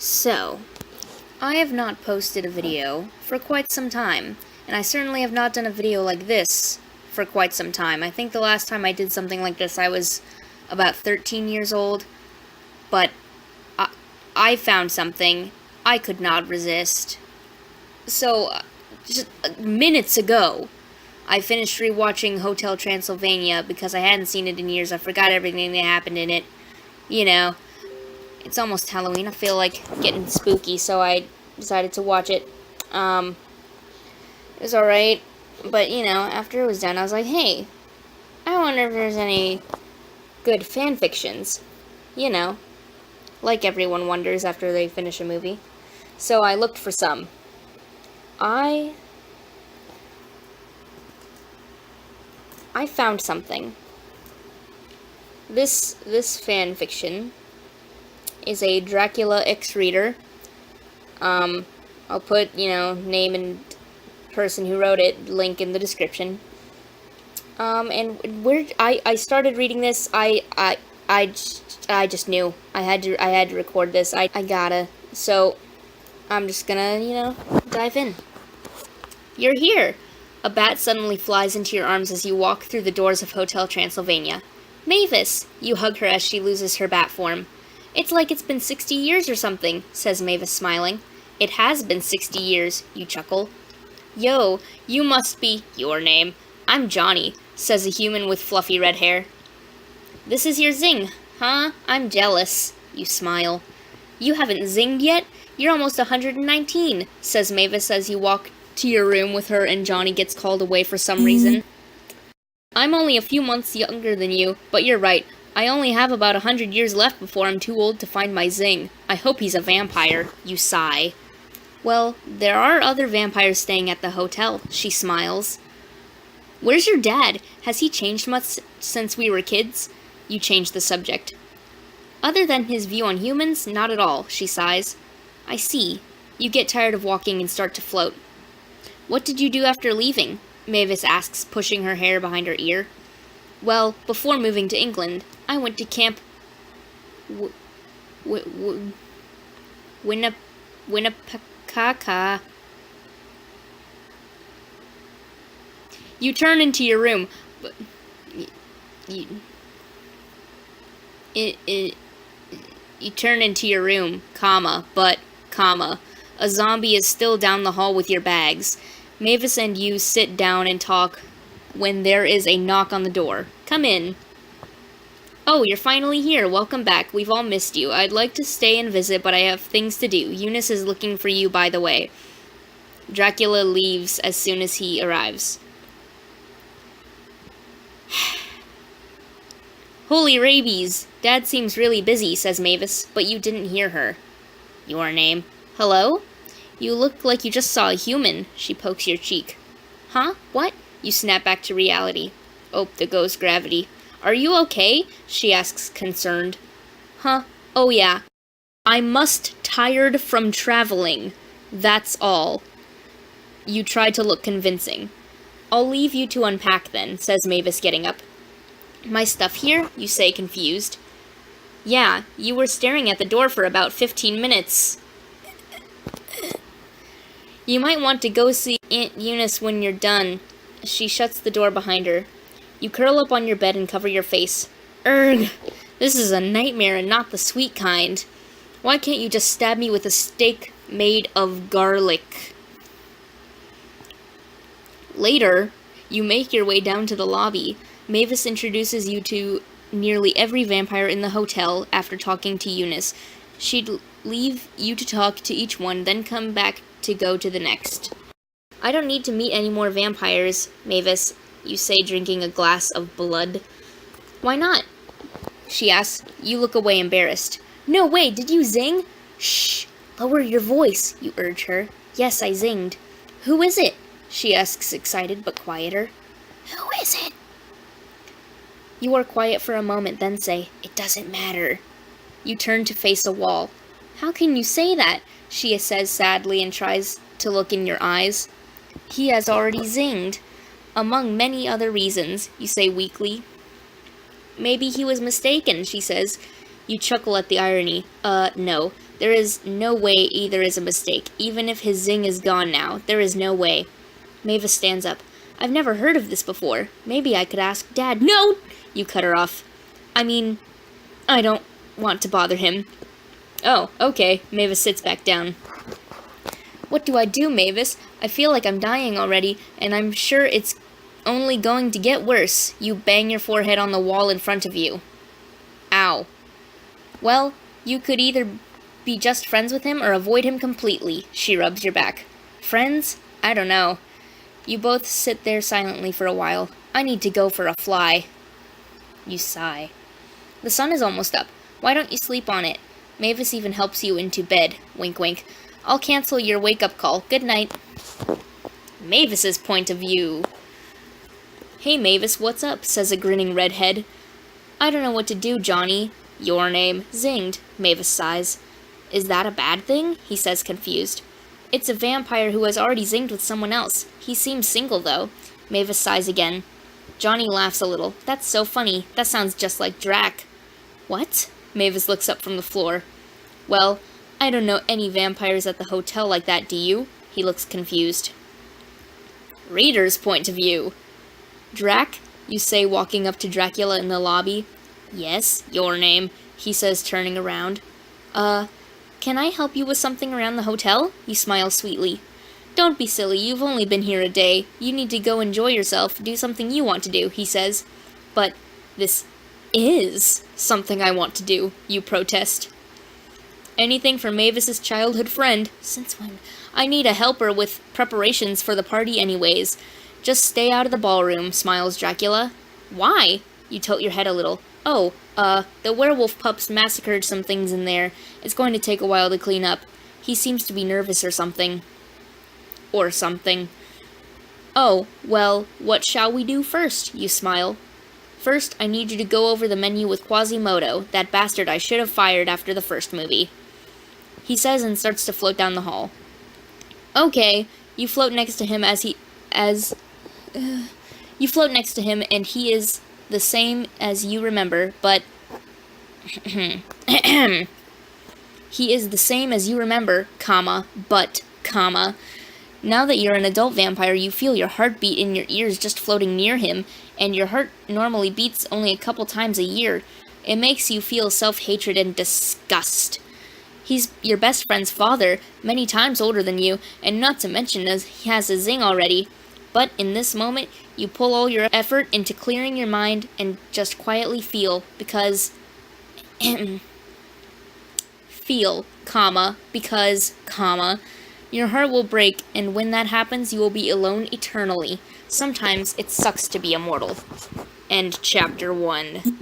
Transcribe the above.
So, I have not posted a video for quite some time, and I certainly have not done a video like this for quite some time. I think the last time I did something like this I was about 13 years old, but I found something I could not resist. So, just minutes ago, I finished rewatching Hotel Transylvania because I hadn't seen it in years. I forgot everything that happened in it. You know, it's almost Halloween. I feel like getting spooky, so I decided to watch it. It was alright, but, you know, after it was done, I was like, hey, I wonder if there's any good fan fictions. You know, like everyone wonders after they finish a movie. So I looked for some. I found something. This fan fiction is a Dracula X-Reader. I'll put, name and person who wrote it, link in the description. And where I started reading this, I just knew I had to record this. I gotta. So I'm just gonna, dive in. You're here. A bat suddenly flies into your arms as you walk through the doors of Hotel Transylvania. Mavis! You hug her as she loses her bat form. It's like it's been 60 years or something, says Mavis, smiling. It has been 60 years, you chuckle. Yo, you must be your name. I'm Johnny, says a human with fluffy red hair. This is your zing, huh? I'm jealous, you smile. You haven't zinged yet? You're almost 119, says Mavis as you walk to your room with her and Johnny gets called away for some reason. I'm only a few months younger than you, but you're right. I only have about 100 years left before I'm too old to find my zing. I hope he's a vampire, you sigh. Well, there are other vampires staying at the hotel, she smiles. Where's your dad? Has he changed much since we were kids? You change the subject. Other than his view on humans, not at all, she sighs. I see. You get tired of walking and start to float. What did you do after leaving? Mavis asks, pushing her hair behind her ear. Well, before moving to England, I went to Camp Winnipaka. You turn into your room, but you turn into your room, but, a zombie is still down the hall with your bags. Mavis and you sit down and talk when there is a knock on the door. Come in. Oh, you're finally here. Welcome back. We've all missed you. I'd like to stay and visit, but I have things to do. Eunice is looking for you, by the way. Dracula leaves as soon as he arrives. Holy rabies! Dad seems really busy, says Mavis, but you didn't hear her. Your name? Hello? You look like you just saw a human, she pokes your cheek. Huh? What? You snap back to reality. Oh, there goes gravity. Are you okay? She asks, concerned. Huh? Oh yeah. I'm tired from traveling. That's all. You try to look convincing. I'll leave you to unpack then, says Mavis, getting up. My stuff here? You say, confused. Yeah, you were staring at the door for about 15 minutes. You might want to go see Aunt Eunice when you're done. She shuts the door behind her. You curl up on your bed and cover your face. Urgh! This is a nightmare and not the sweet kind. Why can't you just stab me with a steak made of garlic? Later, you make your way down to the lobby. Mavis introduces you to nearly every vampire in the hotel after talking to Eunice. She'd leave you to talk to each one, then come back to go to the next. I don't need to meet any more vampires, Mavis, you say, drinking a glass of blood. Why not? She asks. You look away, embarrassed. No way, did you zing? Shh, lower your voice, you urge her. Yes, I zinged. Who is it? She asks, excited but quieter. Who is it? You are quiet for a moment, then say, It doesn't matter. You turn to face a wall. How can you say that? She says sadly and tries to look in your eyes. He has already zinged. Among many other reasons, you say weakly. Maybe he was mistaken, she says. You chuckle at the irony. No. There is no way either is a mistake. Even if his zing is gone now, there is no way. Mavis stands up. I've never heard of this before. Maybe I could ask Dad. No! You cut her off. I mean, I don't want to bother him. Oh, okay. Mavis sits back down. What do I do, Mavis? I feel like I'm dying already, and I'm sure it's only going to get worse. You bang your forehead on the wall in front of you. Ow. Well, you could either be just friends with him or avoid him completely. She rubs your back. Friends? I don't know. You both sit there silently for a while. I need to go for a fly. You sigh. The sun is almost up. Why don't you sleep on it? Mavis even helps you into bed. Wink, wink. I'll cancel your wake-up call. Good night. Mavis's point of view. Hey, Mavis, what's up? Says a grinning redhead. I don't know what to do, Johnny. Your name. Zinged. Mavis sighs. Is that a bad thing? He says, confused. It's a vampire who has already zinged with someone else. He seems single, though. Mavis sighs again. Johnny laughs a little. That's so funny. That sounds just like Drac. What? Mavis looks up from the floor. Well, I don't know any vampires at the hotel like that, do you? He looks confused. Reader's point of view. Drac? You say, walking up to Dracula in the lobby. Yes, your name, he says, turning around. Can I help you with something around the hotel? You smile sweetly. Don't be silly, you've only been here a day. You need to go enjoy yourself, do something you want to do, he says. But this is something I want to do, you protest. Anything for Mavis's childhood friend. Since when? I need a helper with preparations for the party anyways. Just stay out of the ballroom, smiles Dracula. Why? You tilt your head a little. Oh, the werewolf pups massacred some things in there. It's going to take a while to clean up. He seems to be nervous or something. Oh, well, what shall we do first? You smile. First, I need you to go over the menu with Quasimodo, that bastard I should have fired after the first movie. He says and starts to float down the hall. Okay, you float next to him you float next to him and he is the same as you remember, but he is the same as you remember, but. Now that you're an adult vampire, you feel your heartbeat in your ears just floating near him, and your heart normally beats only a couple times a year. It makes you feel self-hatred and disgust. He's your best friend's father, many times older than you, and not to mention as he has a zing already. But in this moment, you pull all your effort into clearing your mind and just quietly feel, because... because, your heart will break, and when that happens, you will be alone eternally. Sometimes it sucks to be immortal. End chapter 1.